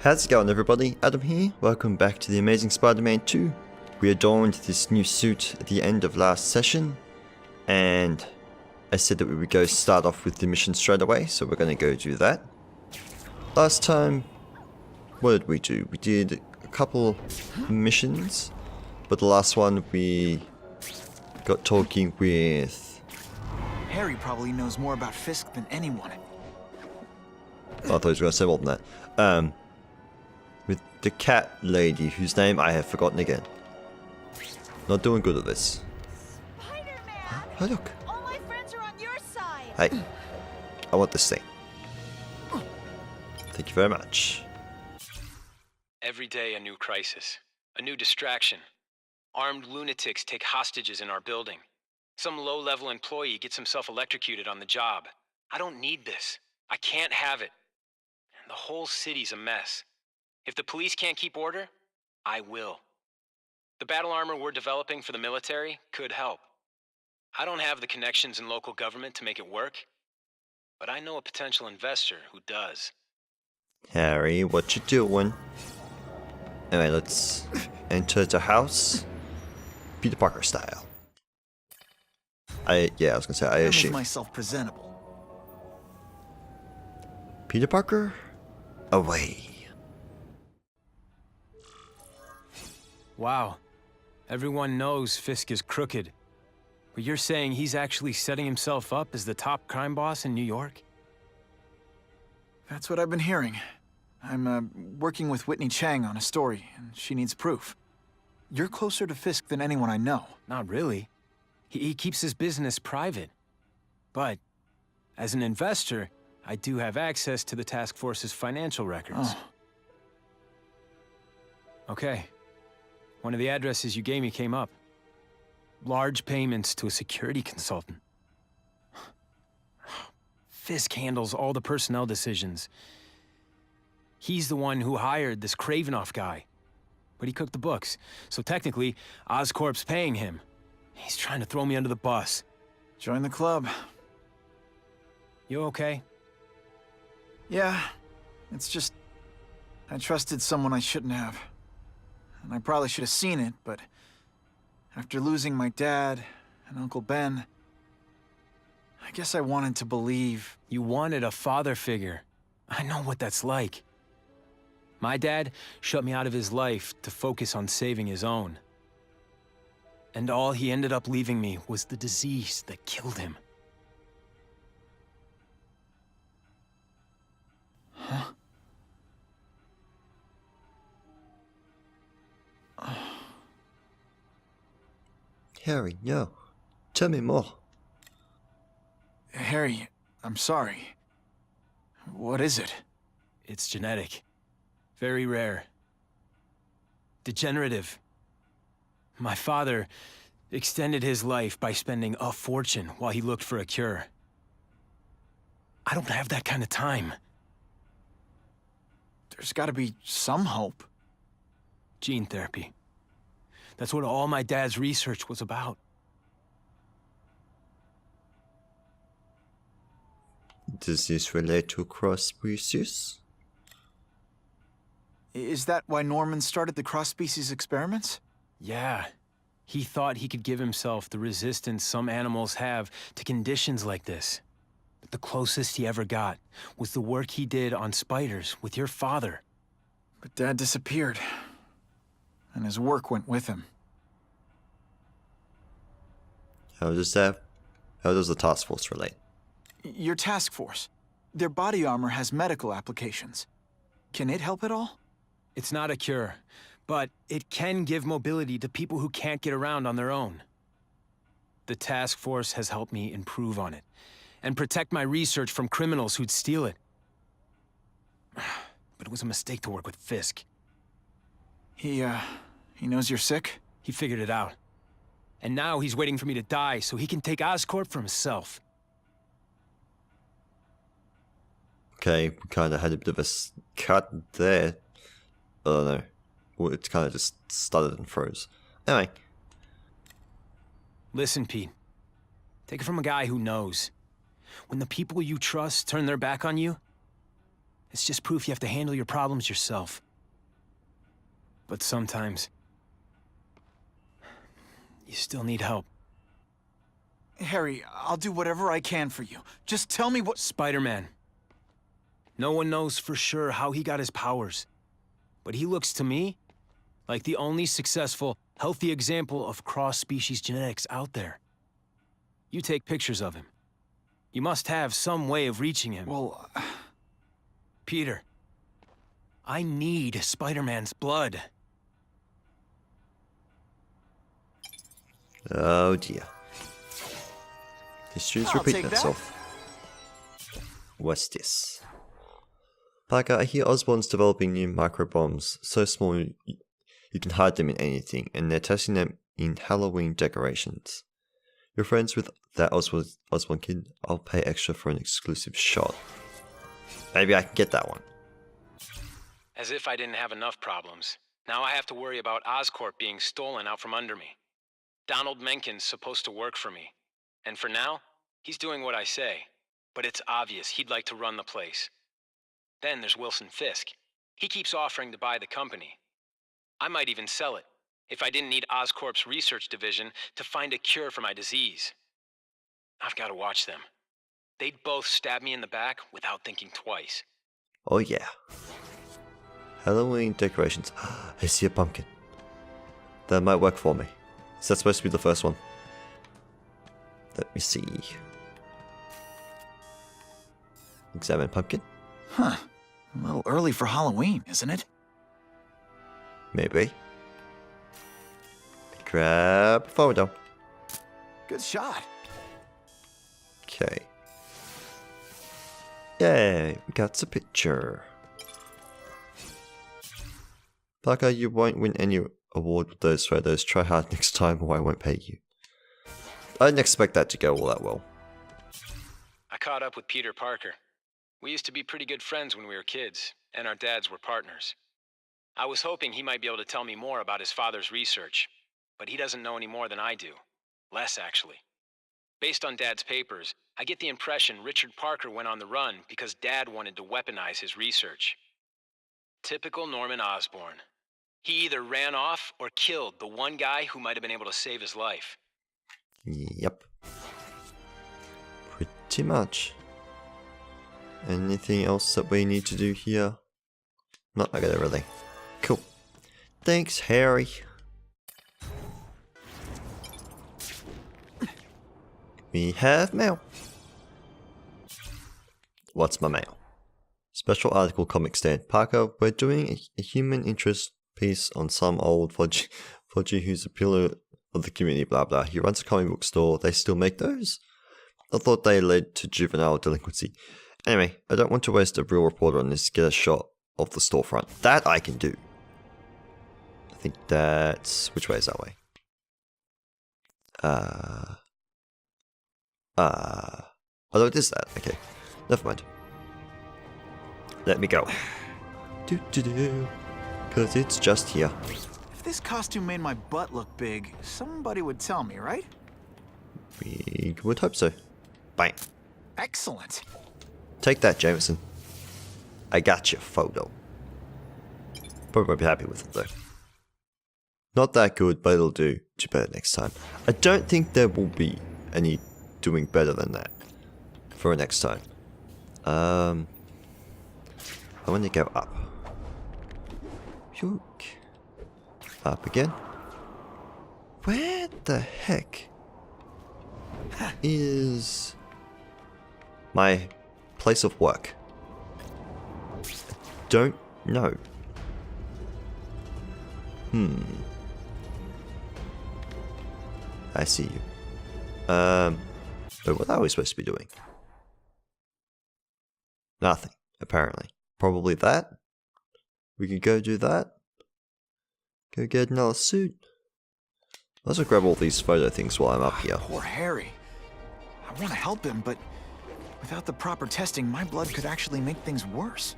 How's it going, everybody? Adam here. Welcome back to the Amazing Spider-Man 2. We adorned this new suit at the end of last session, and I said that we would go start off with the mission straight away, so we're going to go do that. Last time, what did we do? We did a couple missions, but the last one we got talking with... Harry probably knows more about Fisk than anyone. I thought he was going to say more than that. With the cat lady, whose name I have forgotten again. Not doing good at this. Spider-Man! Oh, look. All my friends are on your side. Hey, I want this thing. Thank you very much. Every day a new crisis, a new distraction. Armed lunatics take hostages in our building. Some low-level employee gets himself electrocuted on the job. I don't need this. I can't have it. And the whole city's a mess. If the police can't keep order, I will. The battle armor we're developing for the military could help. I don't have the connections in local government to make it work, but I know a potential investor who does. Harry, what you doing? Anyway, let's enter the house. Peter Parker style. I was gonna say, I assume. Make myself presentable. Peter Parker? Away. Wow. Everyone knows Fisk is crooked. But you're saying he's actually setting himself up as the top crime boss in New York? That's what I've been hearing. I'm working with Whitney Chang on a story, and she needs proof. You're closer to Fisk than anyone I know. Not really. He keeps his business private. But, as an investor, I do have access to the task force's financial records. Oh. Okay. One of the addresses you gave me came up. Large payments to a security consultant. Fisk handles all the personnel decisions. He's the one who hired this Kravinoff guy. But he cooked the books, so technically, Oscorp's paying him. He's trying to throw me under the bus. Join the club. You okay? Yeah, it's just... I trusted someone I shouldn't have. And I probably should have seen it, but... after losing my dad and Uncle Ben... I guess I wanted to believe... You wanted a father figure. I know what that's like. My dad shut me out of his life to focus on saving his own. And all he ended up leaving me was the disease that killed him. Huh? Harry, no. Tell me more. Harry, I'm sorry. What is it? It's genetic. Very rare. Degenerative. My father extended his life by spending a fortune while he looked for a cure. I don't have that kind of time. There's gotta be some hope. Gene therapy. That's what all my dad's research was about. Does this relate to cross species? Is that why Norman started the cross-species experiments? Yeah. He thought he could give himself the resistance some animals have to conditions like this. But the closest he ever got was the work he did on spiders with your father. But Dad disappeared. And his work went with him. How does the task force relate? Your task force. Their body armor has medical applications. Can it help at all? It's not a cure, but it can give mobility to people who can't get around on their own. The task force has helped me improve on it, and protect my research from criminals who'd steal it. But it was a mistake to work with Fisk. He knows you're sick? He figured it out. And now he's waiting for me to die so he can take Oscorp for himself. Okay, we kind of had a bit of a cut there. I don't know. Well, it kind of just stuttered and froze. Anyway. Listen, Pete. Take it from a guy who knows. When the people you trust turn their back on you, It's just proof you have to handle your problems yourself. But sometimes, you still need help. Harry, I'll do whatever I can for you. Just tell me what— Spider-Man. No one knows for sure how he got his powers. But he looks to me like the only successful, healthy example of cross-species genetics out there. You take pictures of him. You must have some way of reaching him. Well, Peter, I need Spider-Man's blood. Oh dear. History's I'll repeating take that. itself. What's this? Parker, I hear Osborn's developing new microbombs, so small you can hide them in anything, and they're testing them in Halloween decorations. You're friends with that Osborn kid? I'll pay extra for an exclusive shot. Maybe I can get that one. As if I didn't have enough problems. Now I have to worry about Oscorp being stolen out from under me. Donald Menken's supposed to work for me. And for now, he's doing what I say. But it's obvious he'd like to run the place. Then there's Wilson Fisk. He keeps offering to buy the company. I might even sell it, if I didn't need Oscorp's research division to find a cure for my disease. I've got to watch them. They'd both stab me in the back without thinking twice. Oh yeah. Halloween decorations. I see a pumpkin. That might work for me. Is that supposed to be the first one? Let me see. Examine pumpkin? huh. A little early for Halloween, isn't it? Maybe. Grab a photo. Good shot. Okay. Yay, we got a picture. Parker, you won't win any award with those photos. Try hard next time or I won't pay you. I didn't expect that to go all that well. I caught up with Peter Parker. We used to be pretty good friends when we were kids, and our dads were partners. I was hoping he might be able to tell me more about his father's research, but he doesn't know any more than I do. Less, actually. Based on Dad's papers, I get the impression Richard Parker went on the run because Dad wanted to weaponize his research. Typical Norman Osborn. He either ran off or killed the one guy who might have been able to save his life. Yep. Pretty much. Anything else that we need to do here? Not like that really. Cool. Thanks, Harry. We have mail. What's my mail? Special article comic stand. Parker, we're doing a human interest piece on some old Fudgy who's a pillar of the community, blah blah. He runs a comic book store. They still make those? I thought they led to juvenile delinquency. Anyway, I don't want to waste a real reporter on this. Get a shot of the storefront. That I can do. I think that's... Which way is that way? Oh, it is that. Okay. Never mind. Let me go. Cause it's just here. If this costume made my butt look big, somebody would tell me, right? We would hope so. Bang. Excellent. Take that, Jameson. I got your photo. Probably won't be happy with it though. Not that good, but it'll do better next time. I don't think there will be any doing better than that for next time. I want to go up. Yook. Up again. Where the heck is my place of work? Don't know. I see you. But what are we supposed to be doing? Nothing, apparently. Probably that. We could go do that. Go get another suit. Let's grab all these photo things while I'm up here. Poor Harry. I want to help him, but without the proper testing, my blood could actually make things worse.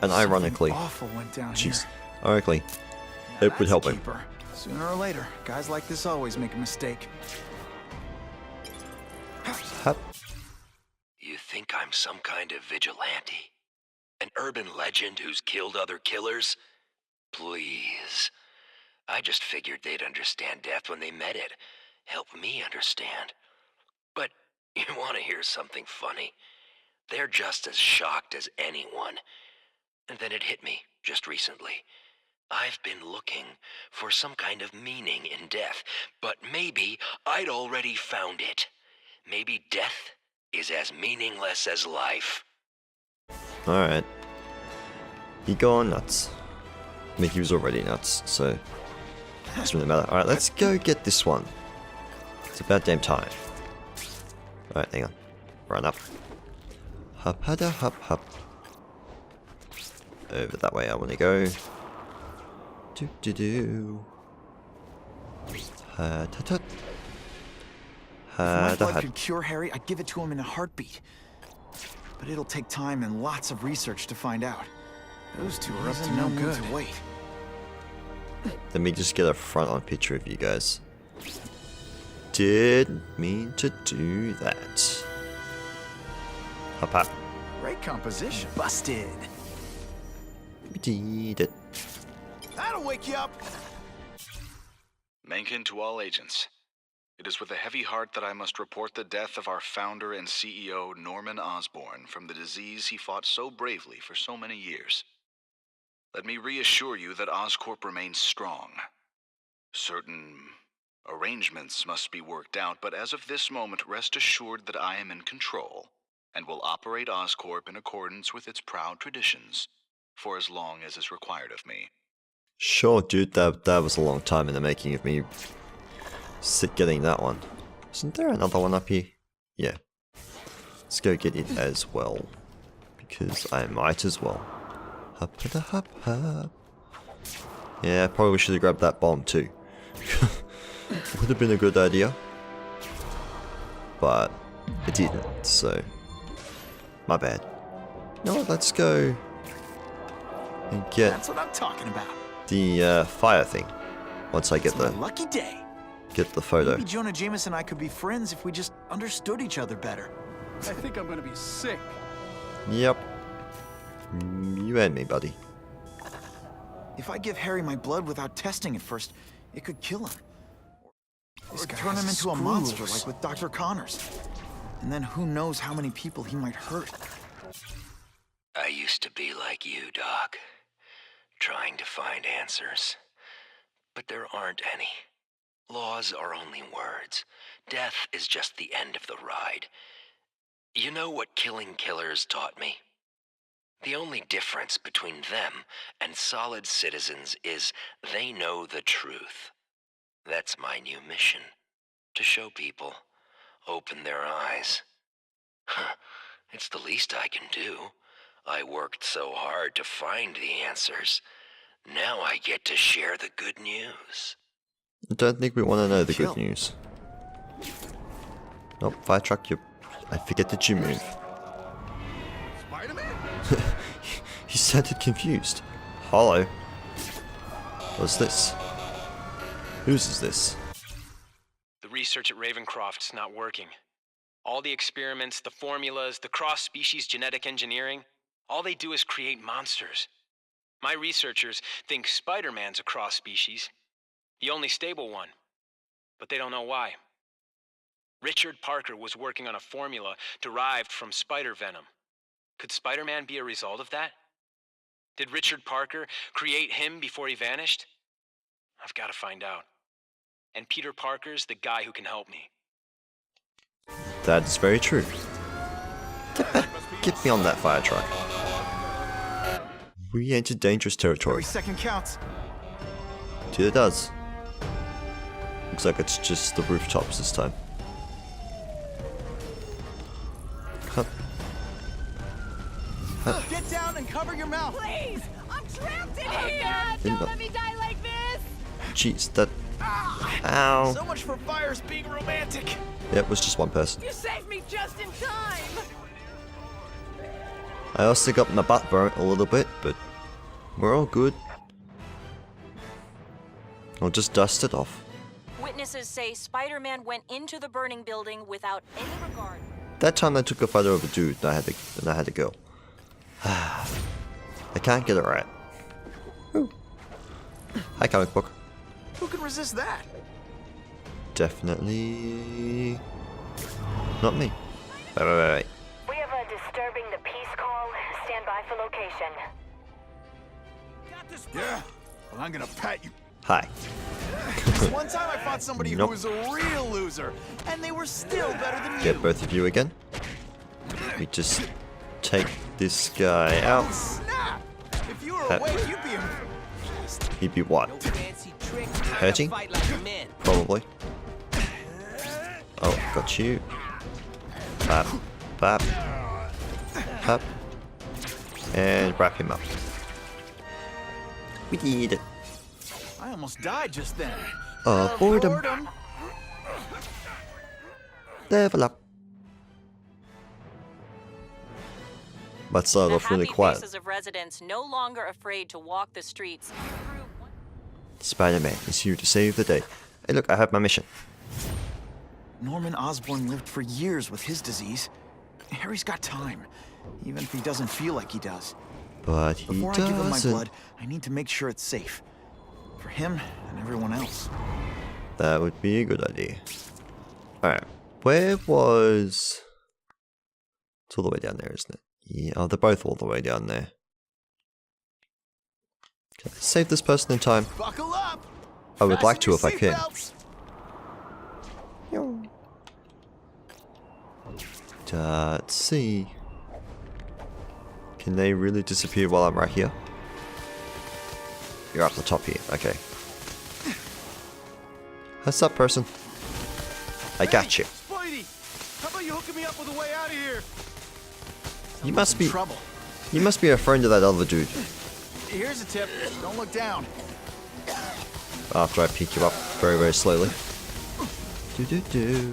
And ironically, Something awful went down jeez, here. ironically, Now it would that's a help him. keeper. Sooner or later, guys like this always make a mistake. Hop. some kind of vigilante? An urban legend who's killed other killers? Please. I just figured they'd understand death when they met it. Help me understand. But you want to hear something funny? They're just as shocked as anyone. And then it hit me, just recently. I've been looking for some kind of meaning in death, but maybe I'd already found it. Maybe death is as meaningless as life. Alright. He gone nuts. I mean, he was already nuts, so doesn't really matter. Alright, let's go get this one. It's about damn time. Alright, hang on. Run up. Hop, hada, hop, hop. Over that way I want to go. Do do do. Ha ta ta. If Ha my da blood ha. could cure Harry, I'd give it to him in a heartbeat. But it'll take time and lots of research to find out. Those two are up to no good. To wait. Let me just get a front-on picture of you guys. Didn't mean to do that. Hop hop. Great composition. Busted. We did it. That'll wake you up. Mencken to all agents. It is with a heavy heart that I must report the death of our founder and CEO, Norman Osborn, from the disease he fought so bravely for so many years. Let me reassure you that Oscorp remains strong. Certain arrangements must be worked out, but as of this moment, rest assured that I am in control and will operate Oscorp in accordance with its proud traditions for as long as is required of me. Sure, dude, that was a long time in the making of me getting that one. Isn't there another one up here? Yeah. Let's go get it as well. Because I might as well. Hop, hop, hop, hop. Yeah, probably should have grabbed that bomb too. Would have been a good idea. But it didn't, so my bad. No, let's go and get That's what I'm talking about. the fire thing. Once I get It's my the lucky day. photo. Maybe Jonah Jameson and I could be friends if we just understood each other better. I think I'm gonna be sick. Yep. You and me, buddy. If I give Harry my blood without testing it first, it could kill him. Or guy turn has him into a screw monster, loose. like with Dr. Connors. And then who knows how many people he might hurt. I used to be like you, Doc. Trying to find answers. But there aren't any. Laws are only words. Death is just the end of the ride. You know what killing killers taught me? The only difference between them and solid citizens is they know the truth. That's my new mission. To show people. Open their eyes. It's the least I can do. I worked so hard to find the answers. Now I get to share the good news. I don't think we want to know the Chill. good news. Oh, fire truck, I forget that you move. Spider-Man? You sounded confused. Hello. What's this? Whose is this? The research at Ravencroft's not working. All the experiments, the formulas, the cross-species genetic engineering, all they do is create monsters. My researchers think Spider-Man's a cross-species, the only stable one, but they don't know why. Richard Parker was working on a formula derived from spider venom. Could Spider-Man be a result of that? Did Richard Parker create him before he vanished? I've got to find out. And Peter Parker's the guy who can help me. That is very true. Get me on that fire truck. We entered dangerous territory. Every second counts. Dude, it does. Looks like it's just the rooftops this time. Huh. Get down and cover your mouth. Please! I'm trapped in here! God, Didn't don't know. let me die like this! Jeez, that... Ow. So much for fires being romantic. Yeah, it was just one person. You saved me just in time! I also got my butt burnt a little bit, but we're all good. I'll just dust it off. Witnesses say Spider-Man went into the burning building without any regard. That time I took a photo of a dude and I had a girl. I can't get it right. Ooh. Hi, comic book. Who can resist that? Definitely not me. Wait. We have a disturbing the peace call. Stand by for location. Yeah. Well, I'm gonna pat you. Hi. One time I fought somebody Nope. who was a real loser, and they were still better than you. Get both of you again. We just take this guy Oh, out. snap! If you were awake, you'd be impressed. He'd be what? Hurting? Probably. Oh, got you. Bap. Bap. Bap. And wrap him up. We did it. I almost died just then. Boredom. Level up. But started off really quiet. Faces of residents no longer afraid to walk the streets. Spider-Man is here to save the day. Hey look, I have my mission. Norman Osborn lived for years with his disease. Harry's got time, even if he doesn't feel like he does. But he Before I give him my doesn't. blood, I need to make sure it's safe. For him and everyone else. That would be a good idea. Alright, where was... It's all the way down there, isn't it? Yeah, oh, they're both all the way down there. Can I save this person in time? Buckle up! I would like Fasten to if I your can. seatbelts. Let's see. Can they really disappear while I'm right here? You're up the top here, okay. What's up, person? I got you. Spidey, how about you hooking me up with a way out of here? You must be. Trouble. You must be a friend of that other dude. Here's a tip. Don't look down. After I pick you up very, very slowly. Do.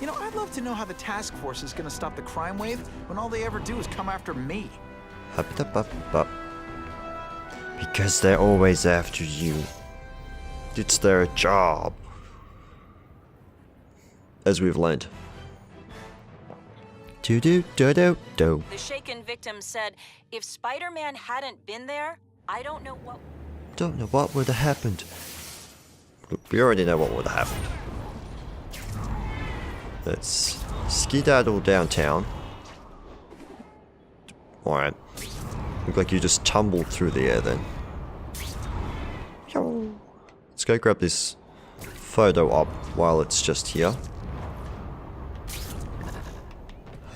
You know, I'd love to know how the task force is gonna stop the crime wave when all they ever do is come after me. Hup. Because they're always after you. It's their job. As we've learned. Do. The shaken victim said, if Spider-Man hadn't been there, I don't know what would have happened. Look, we already know what would have happened. Let's skedaddle downtown. Alright. Look like you just tumbled through the air then. Let's go grab this photo op while it's just here.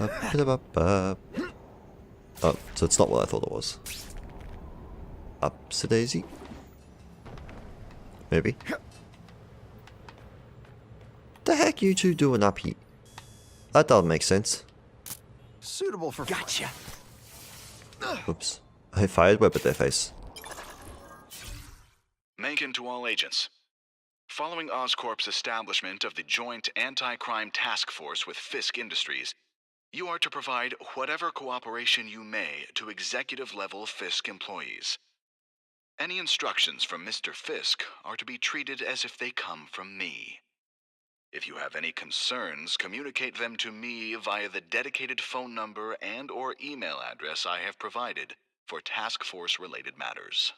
Oh, so it's not what I thought it was. Upsy-daisy? Maybe. The heck you two doing up here? That doesn't make sense. Suitable for gotcha. Oops. I fired web at their face. Mencken to all agents. Following Oscorp's establishment of the Joint Anti-Crime Task Force with Fisk Industries, you are to provide whatever cooperation you may to executive-level Fisk employees. Any instructions from Mr. Fisk are to be treated as if they come from me. If you have any concerns, communicate them to me via the dedicated phone number and/or email address I have provided for task force-related matters.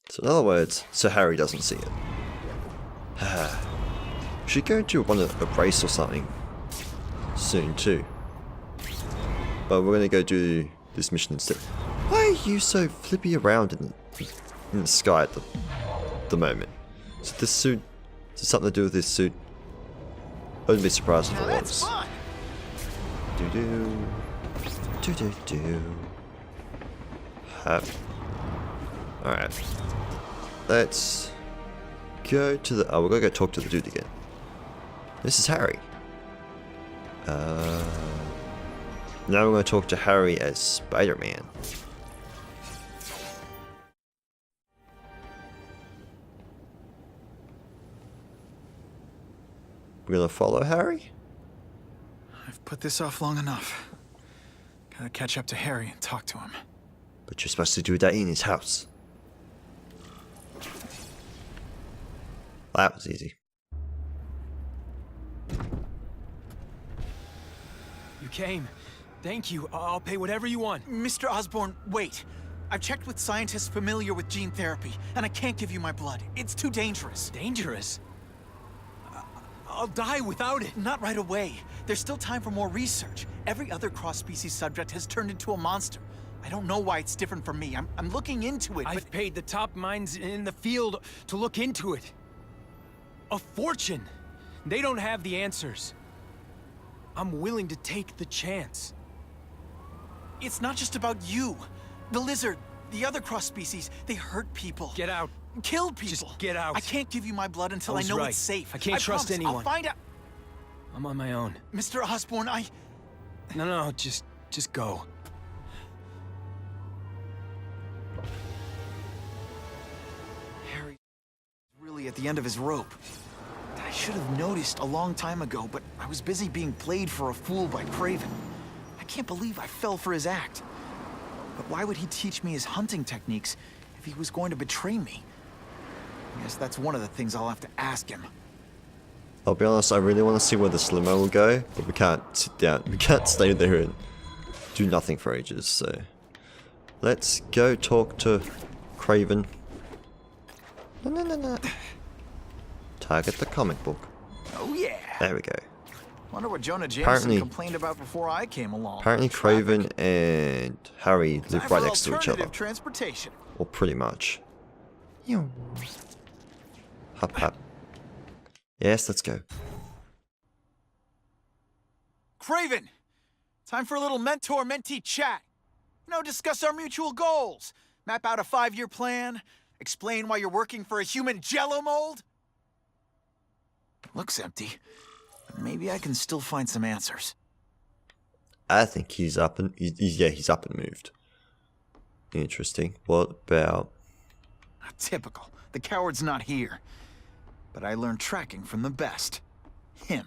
So in other words, so Harry doesn't see it. Should go to a race or something soon too. But we're gonna go do this mission instead. Why are you so flippy around in the sky at the moment? So this suit, is it something to do with this suit? I wouldn't be surprised if Now it that's was. fun. Do. Alright. Let's go to the... Oh, we're gonna go talk to the dude again. This is Harry. Now we're gonna talk to Harry as Spider-Man. We're gonna follow Harry? I've put this off long enough. Gotta catch up to Harry and talk to him. But you're supposed to do that in his house. That was easy. You came. Thank you. I'll pay whatever you want. Mr. Osborn, wait. I've checked with scientists familiar with gene therapy, and I can't give you my blood. It's too dangerous. Dangerous? I'll die without it. Not right away. There's still time for more research. Every other cross-species subject has turned into a monster. I don't know why it's different from me. I'm looking into it, but... I've paid the top minds in the field to look into it. A fortune. They don't have the answers. I'm willing to take the chance. It's not just about you. The lizard, the other cross-species, they hurt people. Get out. Kill people. Just get out. I can't give you my blood until I know right. it's safe. I can't trust promise. anyone. I'll find out. I'm on my own. Mr. Osborn, No, just go. Harry really at the end of his rope. I should have noticed a long time ago, but I was busy being played for a fool by Craven. I can't believe I fell for his act. But why would he teach me his hunting techniques if he was going to betray me? I guess that's one of the things I'll have to ask him. I'll be honest, I really want to see where the limo will go, but we can't sit down. We can't stay there and do nothing for ages, so... Let's go talk to Craven. No. Target the comic book. Oh yeah! There we go. Wonder what Jonah Jameson Apparently- complained about before I came along. Apparently Craven and Harry live Time right for next to each other. alternative transportation. Or pretty much. Hop. Yes, let's go. Craven! Time for a little mentor-mentee chat. Discuss our mutual goals. Map out a 5-year plan. Explain why you're working for a human jello mold. Looks empty. But maybe I can still find some answers. I think he's up and... he's up and moved. Interesting. What about... Typical. The coward's not here. But I learned tracking from the best. Him.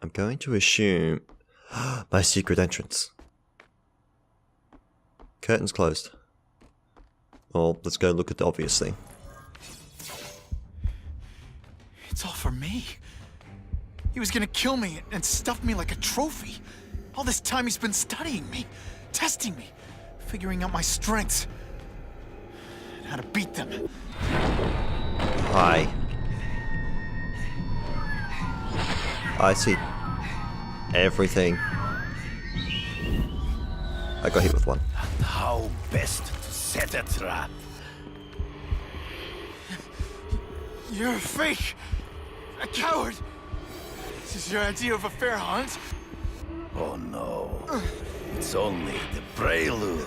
I'm going to assume... my secret entrance. Curtains closed. Well, let's go look at the obvious thing. It's all for me. He was gonna kill me and stuff me like a trophy. All this time he's been studying me, testing me, figuring out my strengths, and how to beat them. Hi. I see everything. I got hit with one. How best to set a trap? You're a fake! A coward! This is your idea of a fair hunt? Oh no. It's only the prelude.